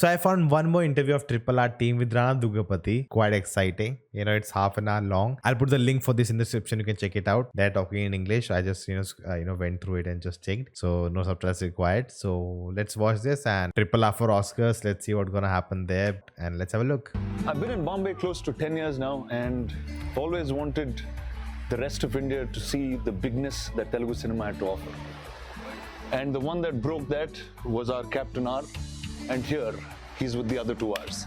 So I found one more interview of RRR team with Rana Daggubati. Quite exciting. It's half an hour long. I'll put the link for this in the description. You can check it out. They're talking in English. I just went through it and just checked. So no subtitles required. So let's watch this and RRR for Oscars. Let's see what's gonna happen there and let's have a look. I've been in Bombay close to 10 years now and always wanted the rest of India to see the bigness that Telugu cinema had to offer. And the one that broke that was our Captain R. And here, he's with the other two R's.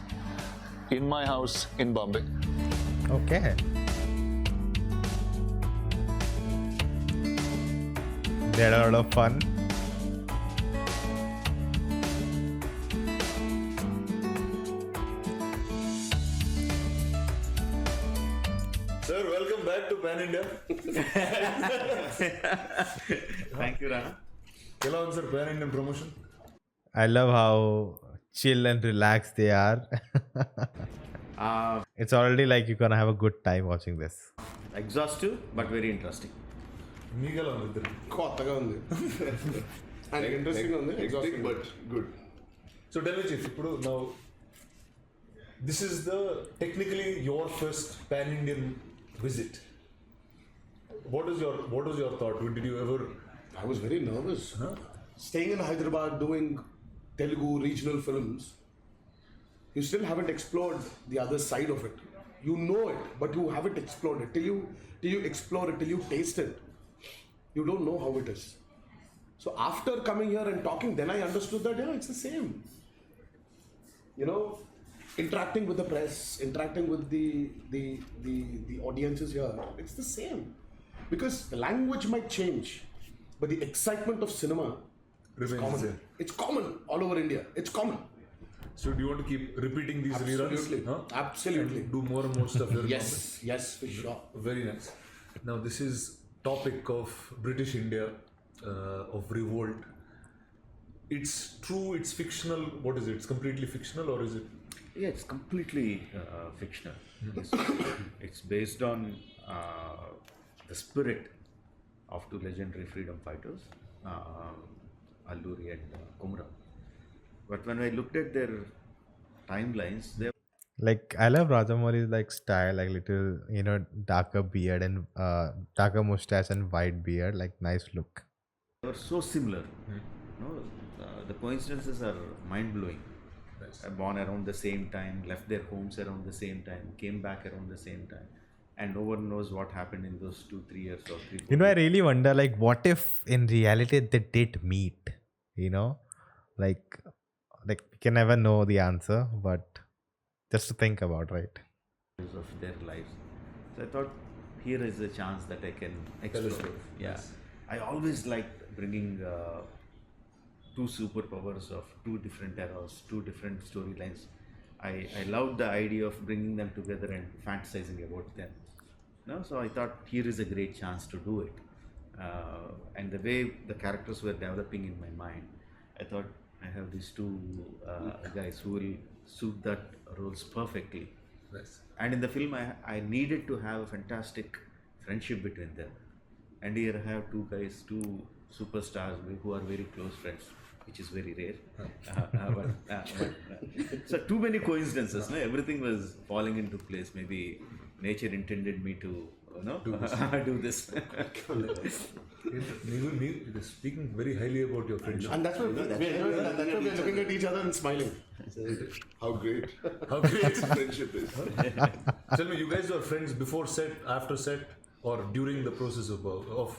In my house in Bombay. Okay. They had a lot of fun. Sir, welcome back to Pan India. Thank you, Rana. Hello, sir. Pan Indian promotion. I love how chill and relaxed they are. It's already like you're gonna have a good time watching this. Exhaustive, but very interesting. Meegala ఉంది కొత్తగా ఉంది and interesting ఉంది exhausting but good So tell me, Chief, now this is the technically your first Pan Indian visit. What was your thought? Did you ever? I was very nervous. Staying in Hyderabad doing Telugu regional films, you still haven't explored the other side of it. You know it, but you haven't explored it. Till you explore it, till you taste it, you don't know how it is. So after coming here and talking, then I understood that it's the same. Interacting with the press, interacting with the audiences here, it's the same. Because the language might change, but the excitement of cinema is Remains common. there. It's common all over India. It's common. So do you want to keep repeating these reruns? Absolutely. Huh? Absolutely. And do more and more stuff here. in Yes, Bombay? yes, for sure. Very nice. Now this is topic of British India, of revolt. It's true. It's fictional. What is it? It's completely fictional, or is it? Yeah, it's completely fictional. It's based on the spirit of two legendary freedom fighters, Alluri and Kumra. But when I looked at their timelines, they Like I love Rajamouli's like style, like little darker beard and darker mustache and white beard, like nice look. were so similar. The coincidences are mind-blowing. Nice. Born around the same time, left their homes around the same time, came back around the same time, and no one knows what happened in those 2-3 years or 3-4 I really wonder, like, what if in reality they did meet? Like we can never know the answer, but just to think about, right? years of their lives. So I thought here is a chance that I can explore. story. Yeah, Yes. I always liked bringing two superpowers of two different eras, two different storylines. I loved the idea of bringing them together and fantasizing about them. So I thought here is a great chance to do it. And the way the characters were developing in my mind, I thought I have these two guys who will suit that roles perfectly. Nice. And in the film, I needed to have a fantastic friendship between them. And here I have two guys, two superstars who are very close friends, which is very rare. So too many coincidences. No? Everything was falling into place. Maybe nature intended me to do this. It is speaking very highly about your friendship. And that's why we're looking at each other and smiling. How great How great! friendship is. Tell me, you guys were friends before set, after set, or during the process of RRR?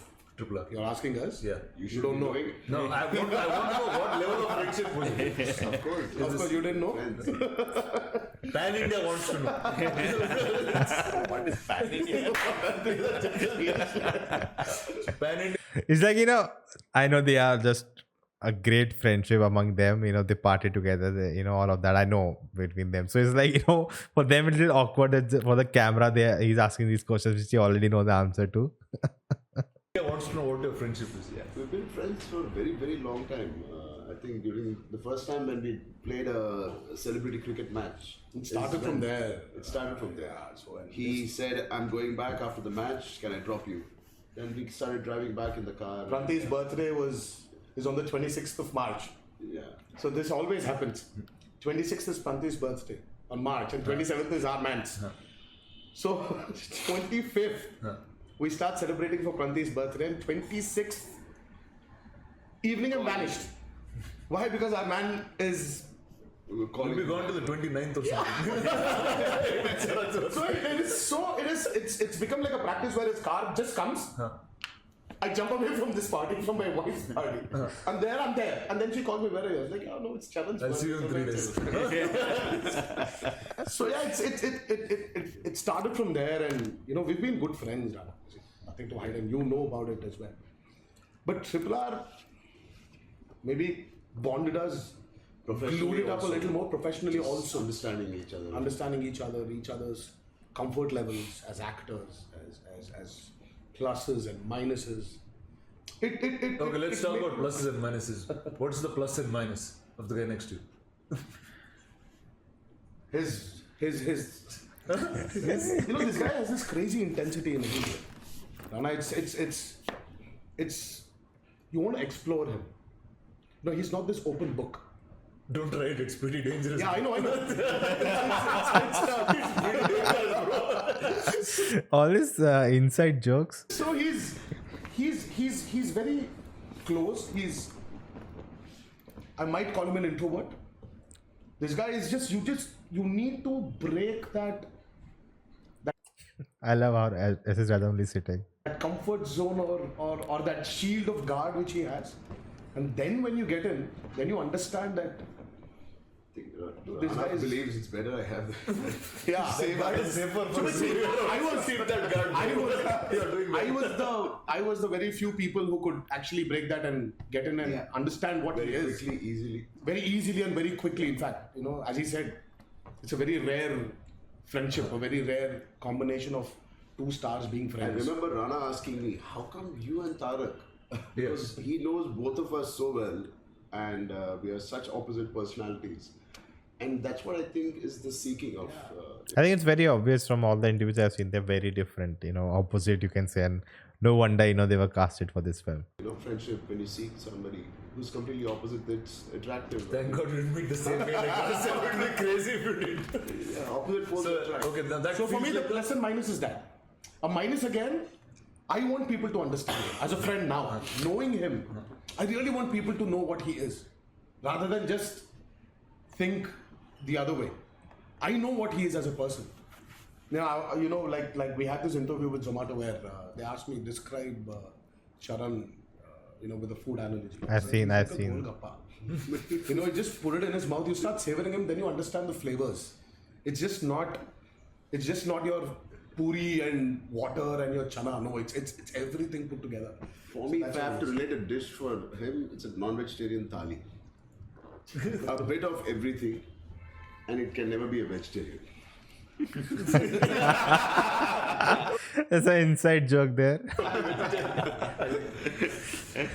You're asking us? Yeah. You don't know. No, I want to know what level of friendship was it. Of course. Of course, you didn't know. Friends. Pan India wants to know. What is Pan India? Pan India. It's like, I know they are just a great friendship among them. They party together, all of that I know between them. So it's like, for them it's a little awkward. For the camera, he's asking these questions which you already know the answer to. India wants to know what your friendship is. Yeah. We've been friends for a very, very long time. I think during the first time when we played a celebrity cricket match. It started from there. It started from there. He said, I'm going back after the match, can I drop you? Then we started driving back in the car. Ranti's birthday is on the 26th of March. Yeah. So this always happens. 26th is Pranti's birthday on March, and 27th is our man's. So 25th, we start celebrating for Pranti's birthday, and 26th evening I'm vanished. Why? Because our man is. We were calling We'll be gone to the 29th or something. So it's become like a practice where his car just comes. I jump away from this party, from my wife's party. I'm there. And then she calls me, where are you? I was like, oh no, it's Charan's I'll see you in 3 days. So yeah, it started from there, and we've been good friends, Rana. Nothing to hide, and you know about it as well. But RRR maybe bonded us, glued it up a little more professionally also. understanding each other. Each other's comfort levels as actors, as pluses and minuses. Okay, let's talk about pluses and minuses. What's the plus and minus of the guy next to you? His this guy has this crazy intensity in him. Rana, it's you want to explore him. No, he's not this open book. Don't try it, it's pretty dangerous. Yeah, I know. All his inside jokes. So he's very close. I might call him an introvert. This guy is you need to break that I love how SS Rajamouli is sitting. comfort zone or that shield of guard which he has. And then when you get in, then you understand that this guy believes it's better I have yeah. I was the very few people who could actually break that and get in and understand what he is. Very easily and very quickly. In fact, as he said, it's a very rare friendship, a very rare combination of two stars being I friends. remember Rana asking me, how come you and Tarak? Because he knows both of us so well, and we are such opposite personalities. And that's what I think is the seeking of. I think it's very obvious from all the interviews I've seen. They're very different, opposite, you can say. And no wonder, they were casted for this film. Friendship, when you seek somebody who's completely opposite, that's attractive. Thank God we didn't meet the same way. It would be crazy if you did. Yeah, opposite poles attract. Okay, now that So for me, feels the plus and minus is that. A minus again, I want people to understand him. As a friend now, knowing him, I really want people to know what he is. Rather than just think the other way. I know what he is as a person. Now, like we had this interview with Zomato where they asked me describe Charan, with the food analogy. I've seen. Golgappa. You just put it in his mouth, you start savoring him, then you understand the flavors. It's just not your puri and water and your chana. No, it's everything put together. For me, if I have to relate a dish for him, it's a non-vegetarian thali. A bit of everything, and it can never be a vegetarian. There's an inside joke there.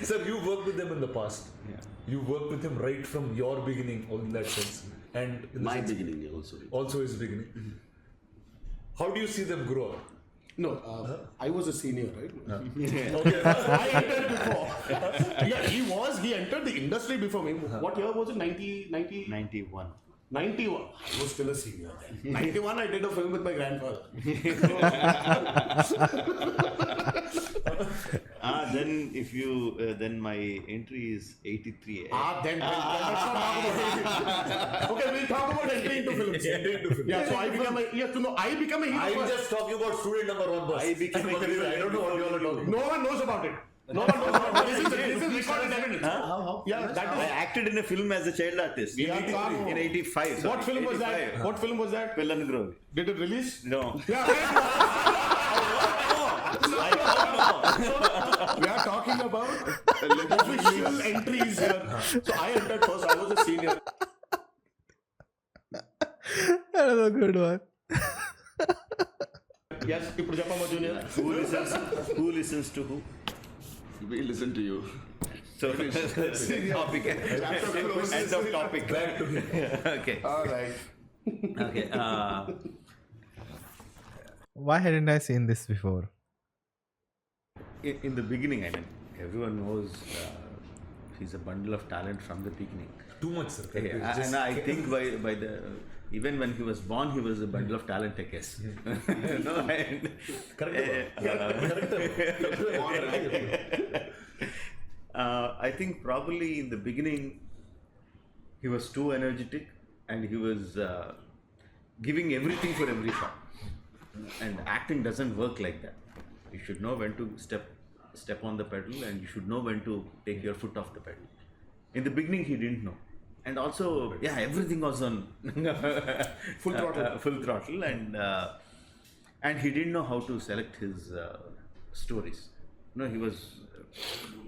Sir, you worked with them in the past. Yeah. You worked with him right from your beginning, in that sense. And in My beginning also. Also his beginning. How do you see them grow up? No, I was a senior, right? Okay. I entered before. Yeah, he entered the industry before me. What year was it? 91. 91. I was still a senior then. 91, I did a film with my grandfather. Then if you then my entry is 83. Then let's not talk about it. Okay, we'll talk about entry into films. Yeah, so I became a hero. I'm just talking about student number 1, boss. I became a hero. I don't know what you all are talking. No one knows about it. No one knows about it. This is recorded evidence. How? Yeah, that I is. acted in a film as a child artist in 85. What film was that? What film was that? Pillan Grove. Did it release? No. Yeah, we are talking about official entries here. So I entered first. I was a senior. That was a good one. Yes, ఇప్పుడు చెప్పమ్మా junior. Who listens to who? We listen to you. So topic. End of topic. Back to him. Okay. All right. Okay. Why hadn't I seen this before? In the beginning, I mean, everyone knows he's a bundle of talent from the beginning. Too much, sir. Yeah, and I think by the even when he was born, he was a bundle of talent, I guess. No, and, I think probably in the beginning he was too energetic and he was giving everything for every shot. And acting doesn't work like that. You should know when to step on the pedal, and you should know when to take your foot off the pedal. In the beginning, he didn't know, and also, yeah, everything was on full throttle, and he didn't know how to select his stories. No,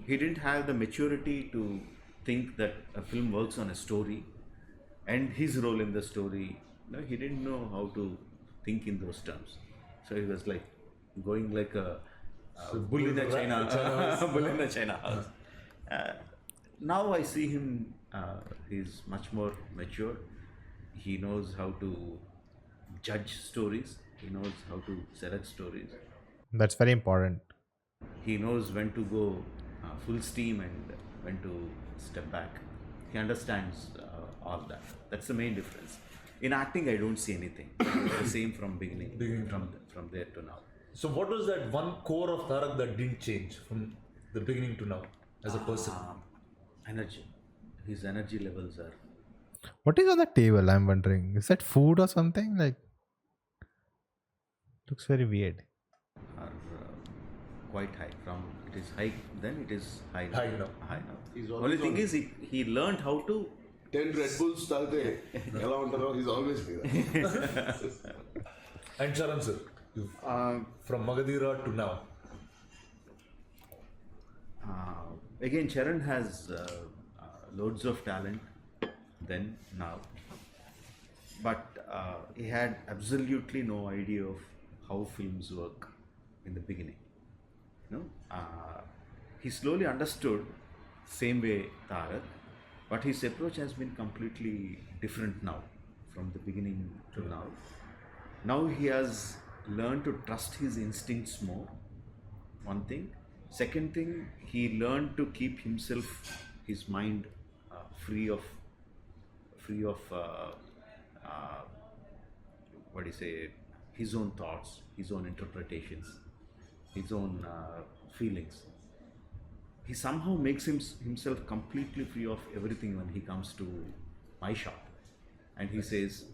he didn't have the maturity to think that a film works on a story and his role in the story. No, he didn't know how to think in those terms. So he was like going like a bull in the China house. Now I see him, he's much more mature. He knows how to judge stories. He knows how to select stories. That's very important. He knows when to go full steam and when to step back. He understands all that. That's the main difference. In acting, I don't see anything. It's the same from beginning. From there to now. So what was that one core of Tarak that didn't change from the beginning to now as a person? Energy. His energy levels are. What is on the table? I'm wondering. Is that food or something? Like, looks very weird. Are quite high. From it is high, then it is high now. High now. He's Only always thing on- is he learned how to. 10 Red Bulls tarde, ఎలా ఉంటారో, he's always been there. And Charan sir, from Magadira to now. Again, Charan has loads of talent then, now. But he had absolutely no idea of how films work in the beginning. You know, he slowly understood, same way Tarak, but his approach has been completely different now, from the beginning to now. Now he has learned to trust his instincts more, one thing. Second thing, he learned to keep himself, his mind free of what do you say, his own thoughts, his own interpretations, his own feelings. He somehow makes himself completely free of everything when he comes to my shop, and he says,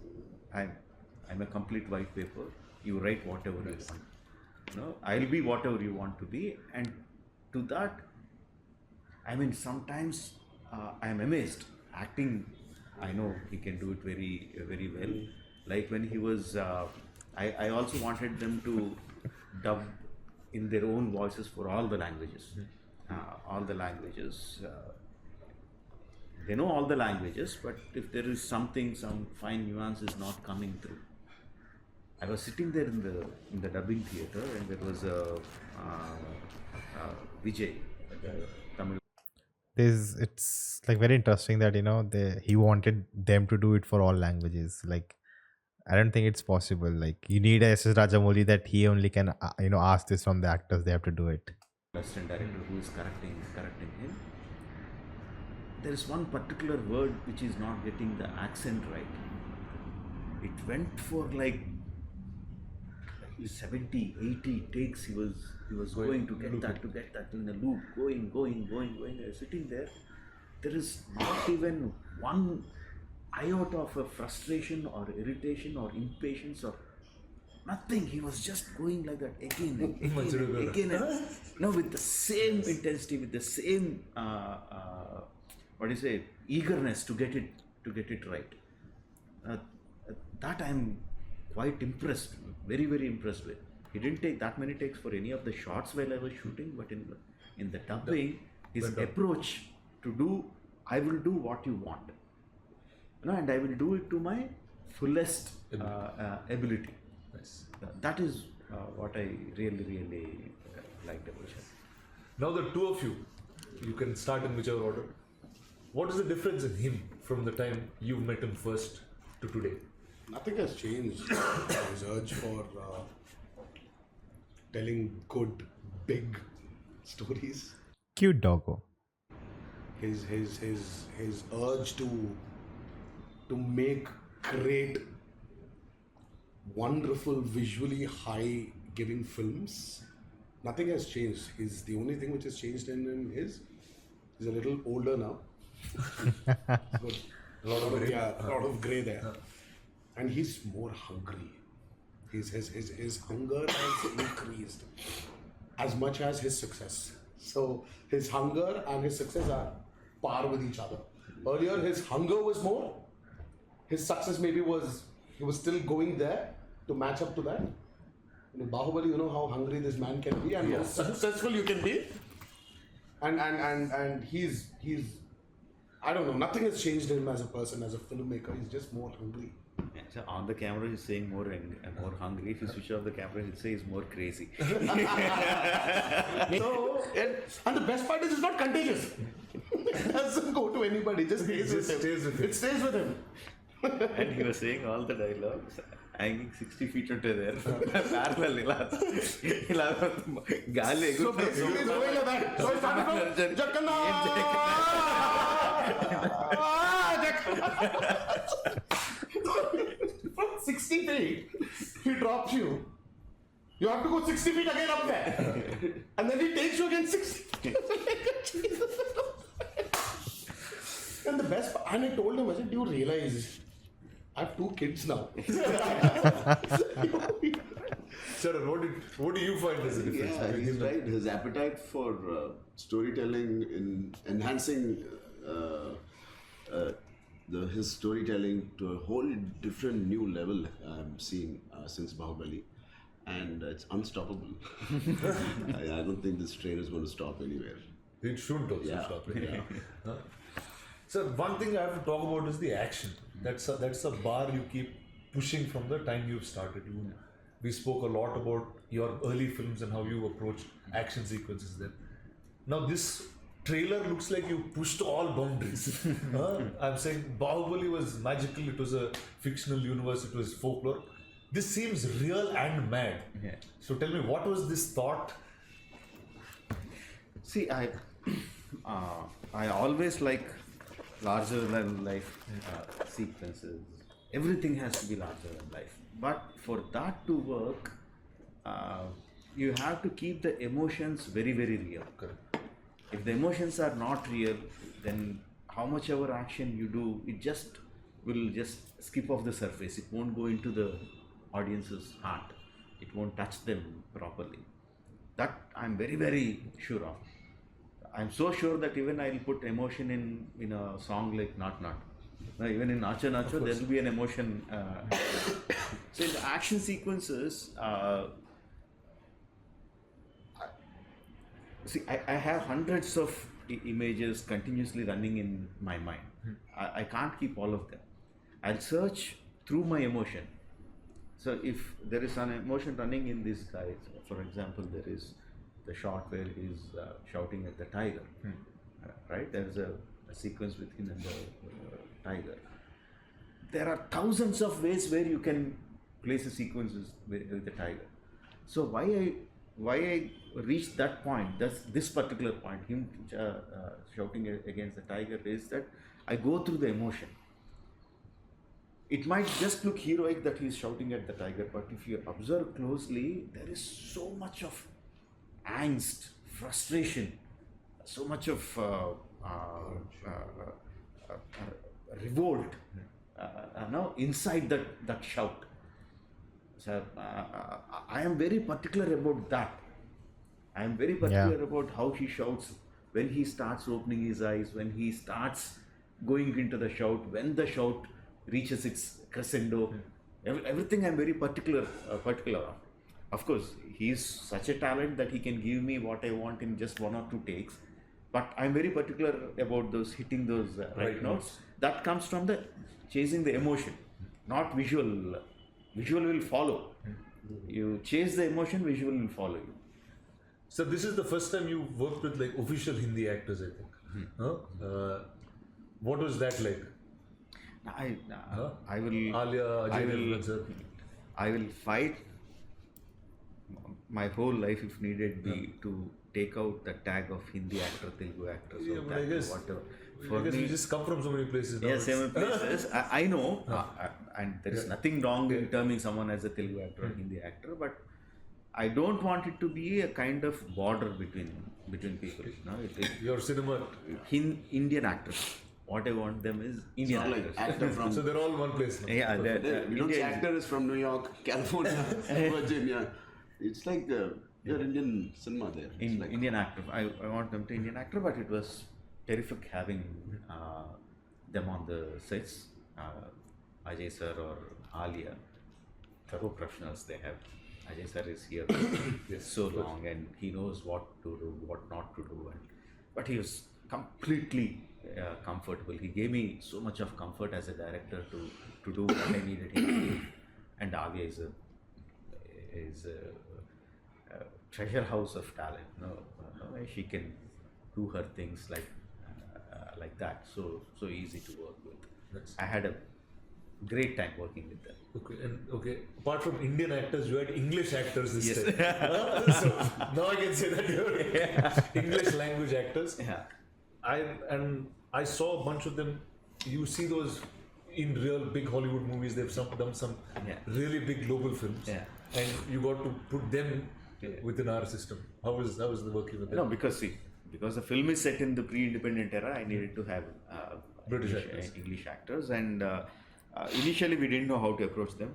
I'm a complete white paper. You write whatever you want. No, I'll be whatever you want to be. And to that, I mean, sometimes I'm amazed. Acting, I know he can do it very, very well. Like when he was, I also wanted them to dub in their own voices for all the languages. All the languages. They know all the languages, but if there is something, some fine nuance is not coming through. I was sitting there in the dubbing theater, and there was a Vijay, Tamil. It's like very interesting that he wanted them to do it for all languages. Like, I don't think it's possible. Like, you need a SS Rajamouli that he only can ask this from the actors. They have to do it. Assistant director who is correcting him. There is one particular word which is not getting the accent right. It went for like 70, 80 takes. He was going to get that in a loop, going. I was sitting there. There is not even one iota of a frustration or irritation or impatience or nothing. He was just going like that again and again. No, with the same intensity, with the same eagerness to get it right. That I'm quite impressed, very, very impressed with. He didn't take that many takes for any of the shots while I was shooting, but in the dubbing, his approach to do, I will do what you want, and I will do it to my fullest ability. Nice. That is what I really, really liked about him. Now the two of you can start in whichever order. What is the difference in him from the time you met him first to today? Nothing has changed. His urge for telling good, big stories. Cute doggo. his urge to make great, wonderful, visually high giving films, nothing has changed. He's the only thing which has changed in him is he's a little older now. So, a lot of grey there. And he's more hungry. His hunger has increased as much as his success. So his hunger and his success are par with each other. Earlier his hunger was more. His success maybe he was still going there to match up to that. In Baahubali, you know how hungry this man can be and how successful you can be. And he's I don't know, nothing has changed him as a person, as a filmmaker. He's just more hungry. Yeah, so on the camera he's saying more hungry. If you switch off the camera he'll say he's more crazy. So, and the best part is it's not contagious. It doesn't go to anybody. It just stays with him. It stays with him. And he was saying all the dialogues hanging 60 feet into there. Parallel. So basically he's going like that. So he started from 60 feet, he drops you. You have to go 60 feet again up there. And then he takes you again 60 feet. And the best part, and I told him, I said, do you realize I have 2 kids now? Charan, what do you find as a difference? Yeah, he's right. His appetite for storytelling, in enhancing his storytelling to a whole different new level I'm seeing since Baahubali, and it's unstoppable. I don't think this train is going to stop anywhere. It shouldn't also stop it. Yeah. So one thing I have to talk about is the action. That's a bar you keep pushing from the time you've started. We spoke a lot about your early films and how you approached action sequences there. Now this trailer looks like you pushed all boundaries. I'm saying Baahubali was magical, it was a fictional universe, it was folklore. This seems real and mad. Yeah. So tell me, what was this thought? See, I always like larger than life sequences. Everything has to be larger than life. But for that to work, you have to keep the emotions very, very real. Correct. If the emotions are not real, then how much ever action you do, it will just skip off the surface. It won't go into the audience's heart. It won't touch them properly. That I'm very, very sure of. I'm so sure that even I'll put emotion in a song like Not Not. Now, even in Nacho Nacho, there will be an emotion. So in the action sequences, see, I have hundreds of images continuously running in my mind. I can't keep all of them. I'll search through my emotion. So if there is an emotion running in this guy, for example, there is the shot where he's shouting at the tiger, right? There is a sequence with him and the tiger. There are thousands of ways where you can place the sequences with the tiger. So why I reached that point, this particular point, him shouting against the tiger, is that I go through the emotion. It might just look heroic that he's shouting at the tiger, but if you observe closely, there is so much of angst, frustration, so much of revolt now inside that shout. So I am very particular about that. I am very particular about how he shouts, when he starts opening his eyes, when he starts going into the shout, when the shout reaches its crescendo. Everything I'm very particular of. Of course, he's such a talent that he can give me what I want in just 1 or 2 takes. But I'm very particular about those hitting those right notes. That comes from the chasing the emotion, not visual. Visual will follow. You chase the emotion, visual will follow you. So this is the first time you worked with like official Hindi actors, I think. What was that like? I will. Alia, Ajay, I will fight my whole life if needed be to take out the tag of Hindi actor, Telugu actor, so Yeah, but I that guess, whatever. I guess we just come from so many places now. Yeah, It's- same places. I know, and there is nothing wrong in terming someone as a Telugu actor or Hindi actor, but I don't want it to be a kind of border between people. No, Your cinema. Indian actors. What I want them is Indian Not like actors. actor from. So they're all one place now. Yeah, You know, the actor is from New York, California, Virginia. It's like your Indian cinema there. It's like, Indian actor. I want them to Indian actor, but it was terrific having them on the sets. Ajay sir or Alia, thorough professionals they have. Ajay sir is here so long and he knows what to do, what not to do. But he was completely comfortable. He gave me so much of comfort as a director to do what I needed him to do. And Alia is a treasure house of talent. She can do her things like that. So easy to work with. Nice. I had a great time working with them. Okay. Apart from Indian actors, you had English actors this Yes. time. So now I can say that you're English language actors. Yeah. I saw a bunch of them. You see those in real big Hollywood movies. They've done some really big global films. Yeah. And you got to put them within our system. How was the working with them? No, because the film is set in the pre-independent era, I needed to have British actors. English actors, and initially we didn't know how to approach them.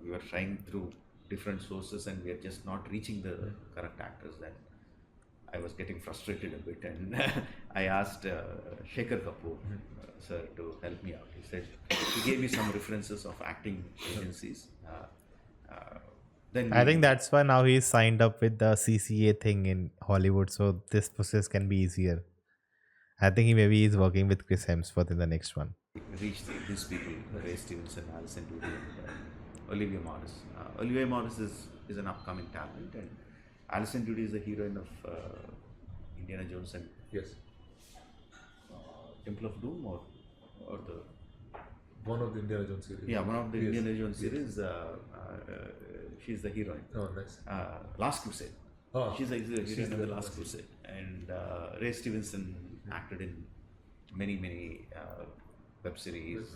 We were trying through different sources, and we are just not reaching the correct actors. Then I was getting frustrated a bit, and I asked Shekhar Kapoor sir to help me out. He said he gave me some references of acting agencies. Then I think that's why now he's signed up with the CCA thing in Hollywood, so this process can be easier. I think he maybe is working with Chris Hemsworth in the next one. reached these people, Ray Stevenson, Alison Doody, and Olivia Morris. Olivia Morris is an upcoming talent, and Alison Doody is the heroine of Indiana Jones and Yes. Temple of Doom, or the One of the Indiana Jones series. one of the Yes. Indiana Jones series. She's the heroine. Oh, nice. Last Crusade. Oh, She's the heroine she's of the- the Last Crusade, and Ray Stevenson acted in many web series,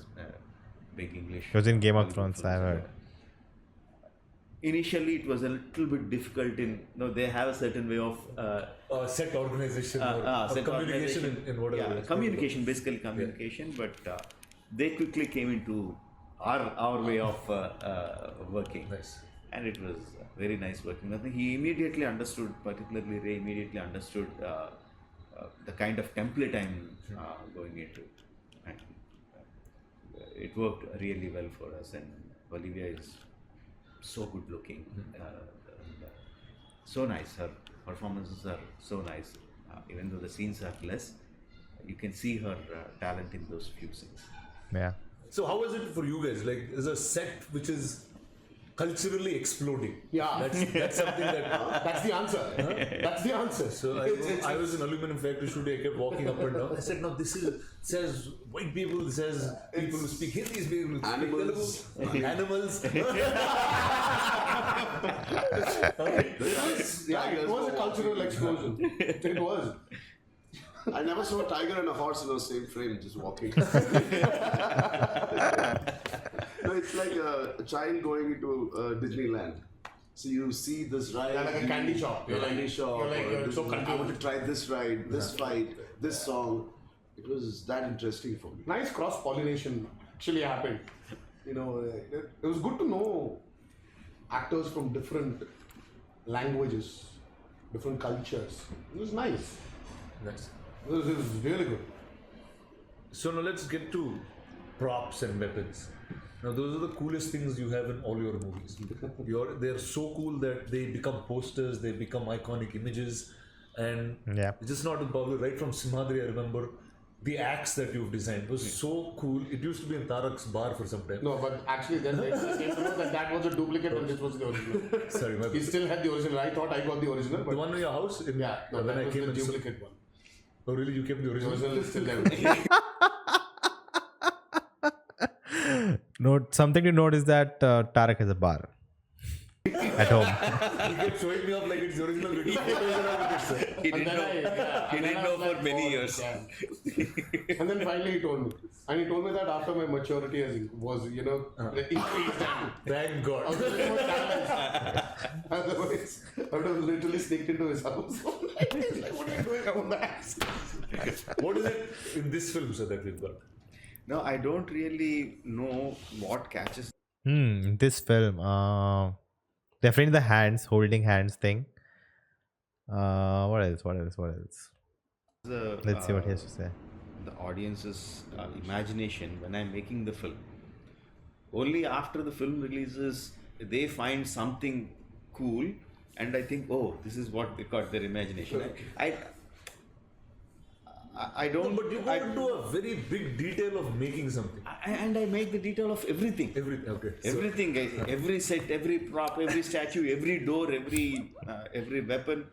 big English. He was in Game of Hollywood Thrones, I films. heard. Initially, it was a little bit difficult. They have a certain way of set organization or set communication organization. in whatever. Yeah, communication, basically communication. But they quickly came into our way of working. Nice. And it was very nice working with him. He immediately understood, particularly Ray immediately understood the kind of template I'm going into. And it worked really well for us. And Olivia is so good looking, so nice. Her performances are so nice. Even though the scenes are less, you can see her talent in those few scenes. Yeah. So how was it for you guys? Like, is a set which is culturally exploding? Yeah. That's something that. That's the answer. That's the answer. So I was in aluminum factory shooting. I kept walking up and down. I said, "No, this says white people. This says people who speak Hindi, people who speak Animals. Telugu, animals." It was a cultural explosion. It was. I never saw a tiger and a horse in the same frame just walking. No, it's like a child going into Disneyland. So you see this ride. Yeah, like a candy shop. You're You're candy shop. you're like, or you're so I want confused. to try this ride, this fight, this song. It was that interesting for me. Nice cross pollination actually happened. It was good to know actors from different languages, different cultures. It was nice. Nice. It was really good. So now let's get to props and weapons. Now those are the coolest things you have in all your movies. They're so cool that they become posters, they become iconic images, and Yeah. it's just not probably right from Simhadri. I remember the axe that you've designed was so cool. It used to be in Tarak's bar for some time. No, but actually then they came to know that was a duplicate and this was the original. Sorry, my He bad. still had the original. I thought I got the original, but The one in your house? yeah, no, when that I was came the and saw- duplicate one. Oh really? You kept the The original? original is still there. Something to note is that Tarak has a bar. at home. He kept showing me off like it's original video. Photos and all with it, sir. He didn't know for many years. And then finally he told me. And he told me that after my maturity was, increased. Thank God. Otherwise, I would have literally sneaked into his house. He's like, what are you doing? I want to ask. What is it in this film, sir, that we've got? No, I don't really know what catches This film, definitely the holding hands thing. What else? the Let's see what he has to say. the audience's imagination when I'm making the film. Only after the film releases, they find something cool, and I think, oh, this is what they caught their imagination. I don't. No, but you go into a very big detail of making something. I make the detail of everything. Everything, okay. Everything, guys. Every set, every prop, every statue, every door, every weapon.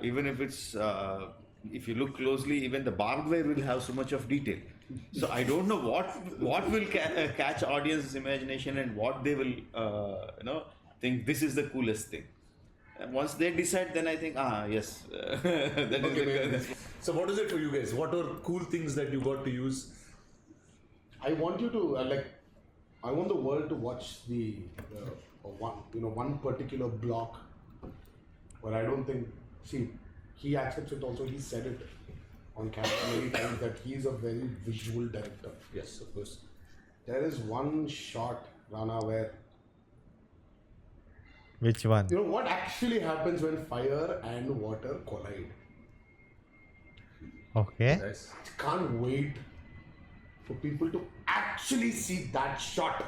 Even if it's, if you look closely, even the barbed wire will have so much of detail. So I don't know what will catch audience's imagination and what they will, think this is the coolest thing. And once they decide, then I think, yes, that is. So what is it for you guys? What are cool things that you got to use? I want you to I want the world to watch the one particular block, but I don't think. See, he accepts it also. He said it on camera many times that he is a very visual director. Yes, of course. There is one shot, Rana, where Which one? what actually happens when fire and water collide. Okay. Nice. Can't wait for people to actually see that shot,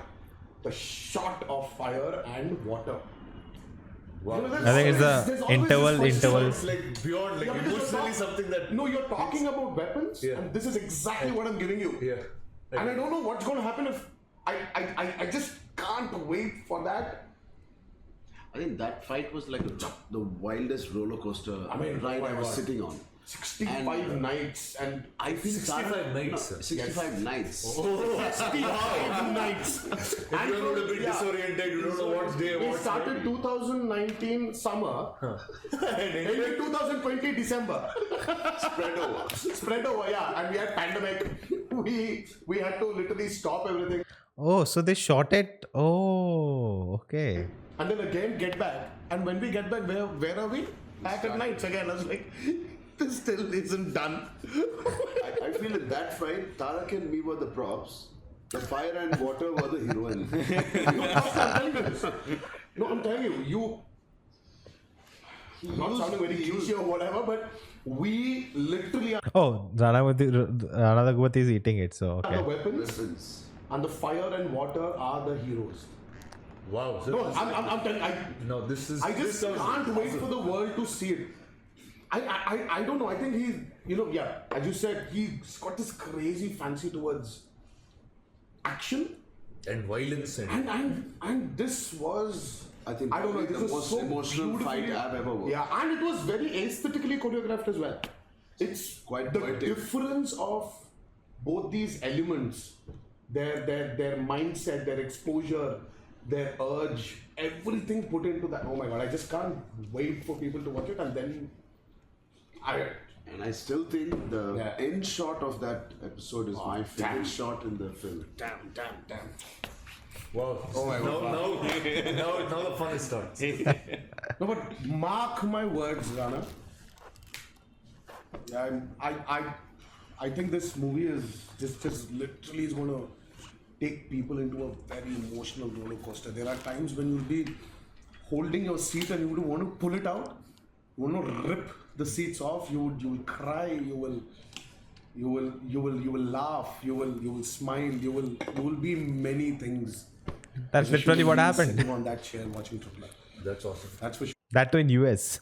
the shot of fire and water. Wow. I think it's the intervals. It's like beyond, like Yeah, because emotionally you're something that. No, you're talking about weapons, Yeah. and this is exactly what I'm giving you. Yeah. And I don't know what's going to happen if I just can't wait for that. I think that fight was like the wildest roller coaster Oh ride my I was God. sitting on. 65 nights, and I feel 65 nights, sir. 65 nights. 65 nights. If you're a little bit disoriented, you don't know what's day, We what's started 2019 summer, ended 2020 December. Spread over, yeah. And we had pandemic. We had to literally stop everything. Oh, so they shot it. Oh, okay. And then again get back. And when we get back, where are we? Back at nights again. I was like, this still isn't done. I feel in that fight, Tarak and me were the props. The fire and water were the heroine. I'm telling you, not sounding very cliche or whatever, but we literally are Oh, Rana Daggubati is eating it. So the okay. weapons, and the fire and water are the heroes. Wow. So No, I'm telling no, this is. I just can't wait for the world to see it. I don't know. I think he's, as you said, he's got this crazy fancy towards action. And violence And this was, I think I don't know, probably this the was most so emotional fight beautifully- I've ever worked. Yeah, and it was very aesthetically choreographed as well. It's Quite the poetic. difference of both these elements, their mindset, their exposure, their urge, everything put into that. Oh my God, I just can't wait for people to watch it. And then And I still think the Yeah. end shot of that episode is my favorite damn. shot in the film. damn. Wow. Oh my God. Now the fun starts. No, but mark my words, Rana. I think this movie is just literally is going to take people into a very emotional roller coaster. There are times when you'll be holding your seat and you would want to pull it out. You want to rip the seats off. You will cry. You will laugh. You will smile. You will be many things. That's literally what happened. Sitting on that chair watching Triple R. That's awesome. That's for sure. That too in US.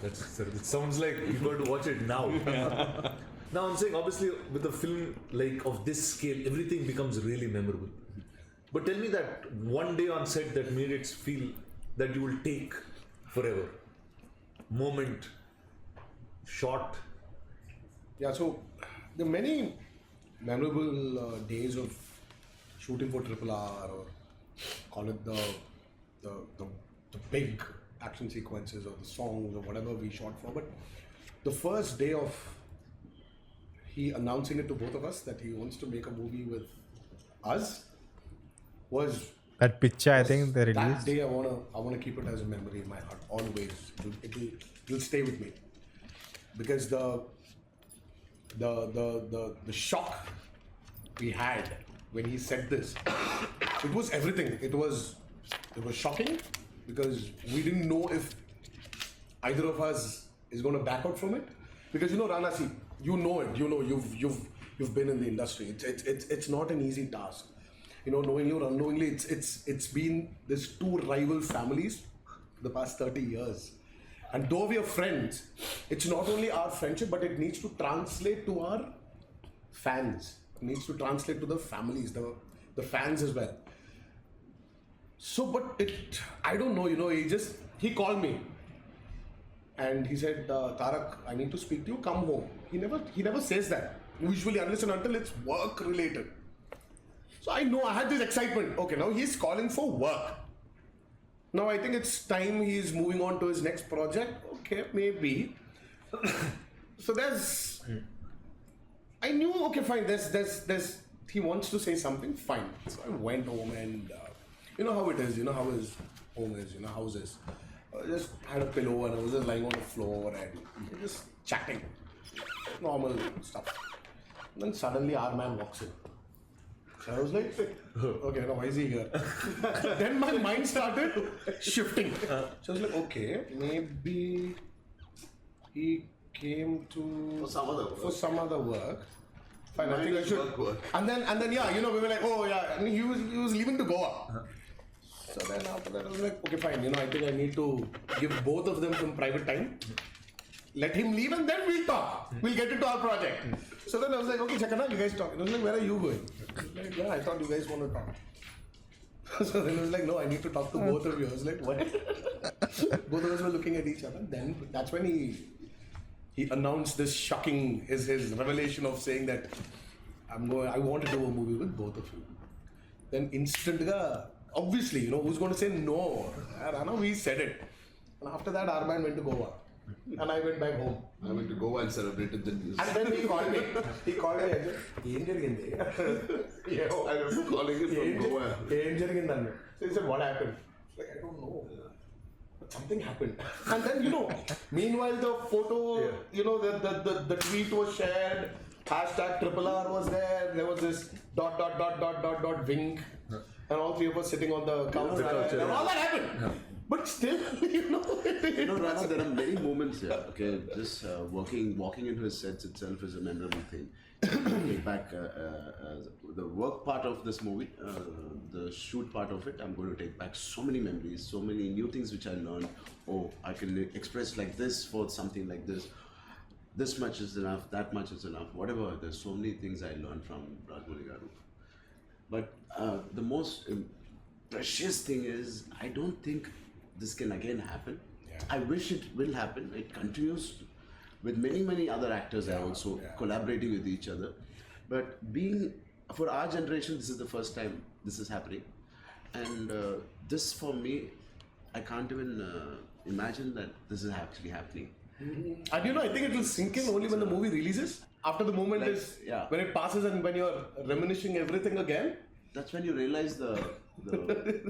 It sounds like you got to watch it now. Now I'm saying, obviously, with a film like of this scale, everything becomes really memorable. But tell me that one day on set that made it feel that you will take forever. Moment, shot. Yeah, so there are many memorable days of shooting for Triple R, or call it the big action sequences or the songs or whatever we shot for. But the first day of he announcing it to both of us that he wants to make a movie with us was That picture, I think they that released. day. I wanna keep it as a memory in my heart always. It'll stay with me because the shock we had when he said this, it was everything. It was shocking because we didn't know if either of us is going to back out from it. Because Rana, see, you know it. You've been in the industry. It's not an easy task. Knowingly or unknowingly, it's been this two rival families the past 30 years. And though we are friends, it's not only our friendship, but it needs to translate to our fans. It needs to translate to the families, the fans as well. So, but I don't know, he called me and he said, Tarak, I need to speak to you, come home. He never says that, usually, unless and until it's work related. So I know I had this excitement. Okay, now he's calling for work. Now I think it's time he's moving on to his next project. Okay, maybe. So I knew, okay, fine, he wants to say something, fine. So I went home and you know how it is, how his home is, house is. I just had a pillow and I was just lying on the floor and just chatting. Normal stuff. And then suddenly our man walks in. So I was like, okay, now why is he here? Then my mind started shifting. So I was like, okay, maybe he came to for some other work. Fine, I think I should. And then yeah, we were like, oh yeah, and he was leaving to Goa. So then after that I was like, okay, fine, I think I need to give both of them some private time. Let him leave and then we'll talk. We'll get into our project. So then I was like, okay, Charan, you guys talk. I was like, where are you going? I was like, yeah, I thought you guys want to talk. So then I was like, no, I need to talk to both of you. I was like, what? Both of us were looking at each other. Then that's when he announced this shocking, his revelation of saying that I want to do a movie with both of you. Then instantly, obviously, who's going to say no? Rana, we said it. And after that, our man went to Goa. And I went back home. I went to Goa and celebrated the news. And then he called me. I was calling it from Goa. So he said, what happened? Like, I don't know. But something happened. And then, meanwhile the photo, the tweet was shared, hashtag RRR was there was this ... wink. And all three of us sitting on the couch. And all that happened. But still, Rana, there are many moments here. Okay, just walking into his sets itself is a memorable thing. Take back the work part of this movie, the shoot part of it. I'm going to take back so many memories, so many new things which I learned. Oh, I can express like this for something like this. This much is enough. That much is enough. Whatever. There's so many things I learned from Rajamouli garu. But the most precious thing is, I don't think this can again happen. Yeah. I wish it will happen. It continues with many other actors are also collaborating with each other. But for our generation, this is the first time this is happening. And this for me, I can't even imagine that this is actually happening. Mm-hmm. And I think it will sink in only when the movie releases. After the moment when it passes and when you're reminiscing everything again. That's when you realize the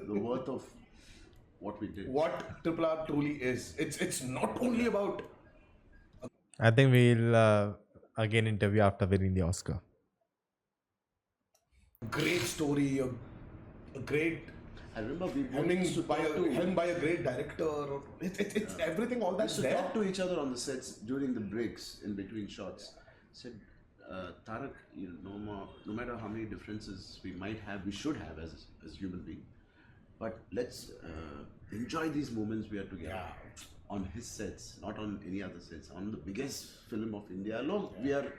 worth of what we did. What RRR truly is. It's not only about. I think we'll again interview after winning the Oscar. Great story, a great. I remember we helmed by a great director. It's everything, all that's there. We used to talk to each other on the sets during the breaks in between shots. Said, Tarak, no matter how many differences we might have, we should have as human beings. But let's enjoy these moments we are together on his sets, not on any other sets. On the biggest film of India alone, we are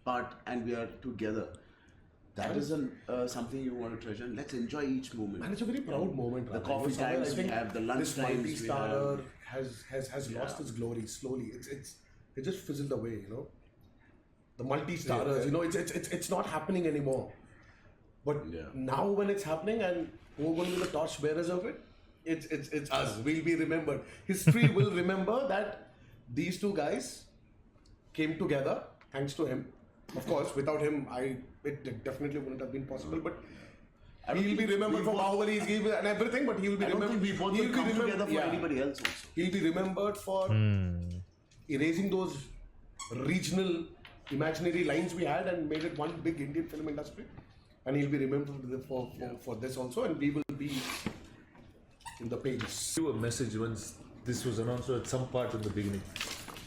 part and we are together. That is something you want to treasure. And let's enjoy each moment. And it's a very proud moment. The coffee times we have, the lunch times we have. Has lost its glory slowly. It just fizzled away. The multi-starers. It's not happening anymore. But now when it's happening and we're going to be the torch bearers of it, It's us. We'll be remembered. History will remember that these two guys came together thanks to him. Of course, without him, it definitely wouldn't have been possible. But he'll be remembered for Baahubali and everything. But he'll be I don't think we both will come together for anybody else also. He'll be remembered for erasing those regional imaginary lines we had and made it one big Indian film industry. And he'll be remembered for this also. And we will be in the pages. You a message once this was announced at some part in the beginning,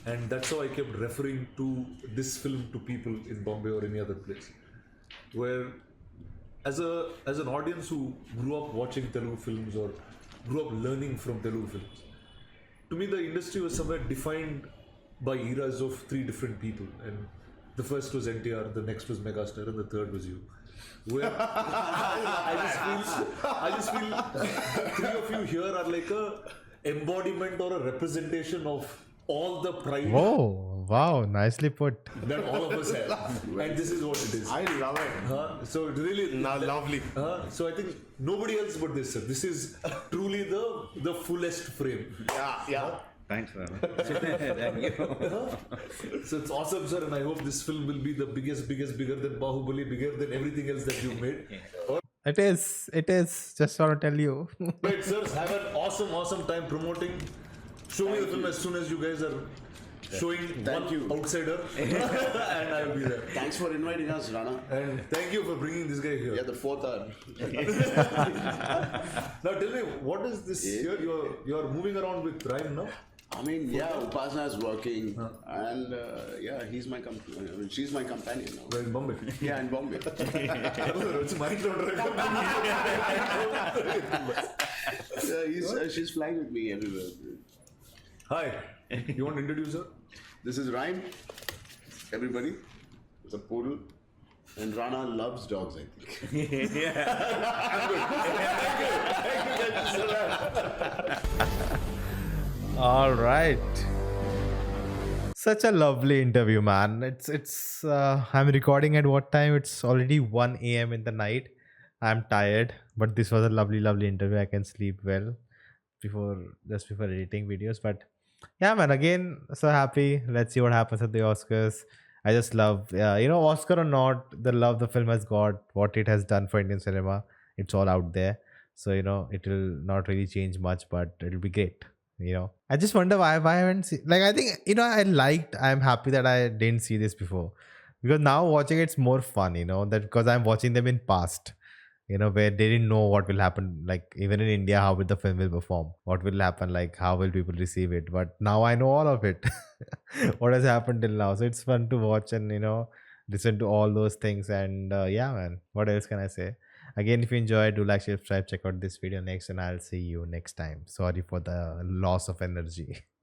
and that's how I kept referring to this film to people in Bombay or any other place, where as an audience who grew up watching Telugu films or grew up learning from Telugu films, to me the industry was somewhere defined by eras of three different people, and the first was NTR, the next was Megastar, and the third was you. Where I just feel three of you here are like a embodiment or a representation of all the pride Whoa, wow, nicely put. that all of us have, and this is what it is. I love it. So it really Lovely. so I think nobody else but this, sir. This is truly the fullest frame. Yeah. Thanks, Rana. Thank you. So it's awesome, sir, and I hope this film will be the biggest, bigger than Baahubali, bigger than everything else that you've made. It is. Just want to tell you. Right, sirs, have an awesome time promoting. Show me the film as soon as you guys are showing Thank one you. outsider, and I'll be there. Thanks for inviting us, Rana. And thank you for bringing this guy here. Yeah, the fourth hour. Now tell me, what is this here? You're moving around with Ryan now? I mean, yeah, Upasana is working, and yeah, he's my she's my companion now. We're in Bombay. Yeah, in Bombay. It's mind She's flying with me everywhere. Hi, you want to introduce her? This is Ryan. Everybody, it's a poodle, and Rana loves dogs. I think. All right. Such a lovely interview, man. I'm recording at what time? It's already 1 a.m. in the night. I'm tired, but this was a lovely interview. I can sleep well before editing videos. But yeah, man, again, so happy. Let's see what happens at the Oscars. I just love, Oscar or not, the love the film has got, what it has done for Indian cinema. It's all out there. So, it will not really change much, but it'll be great. I just wonder why I haven't seen, like, I think, I'm happy that I didn't see this before, because now watching it's more fun, that because I'm watching them in past, where they didn't know what will happen, like even in India, how will the film will perform, what will happen, like how will people receive it. But now I know all of it, what has happened till now. So it's fun to watch and, listen to all those things. And yeah, man, what else can I say? Again, if you enjoyed, do like, share, subscribe, check out this video next, and I'll see you next time. Sorry for the loss of energy.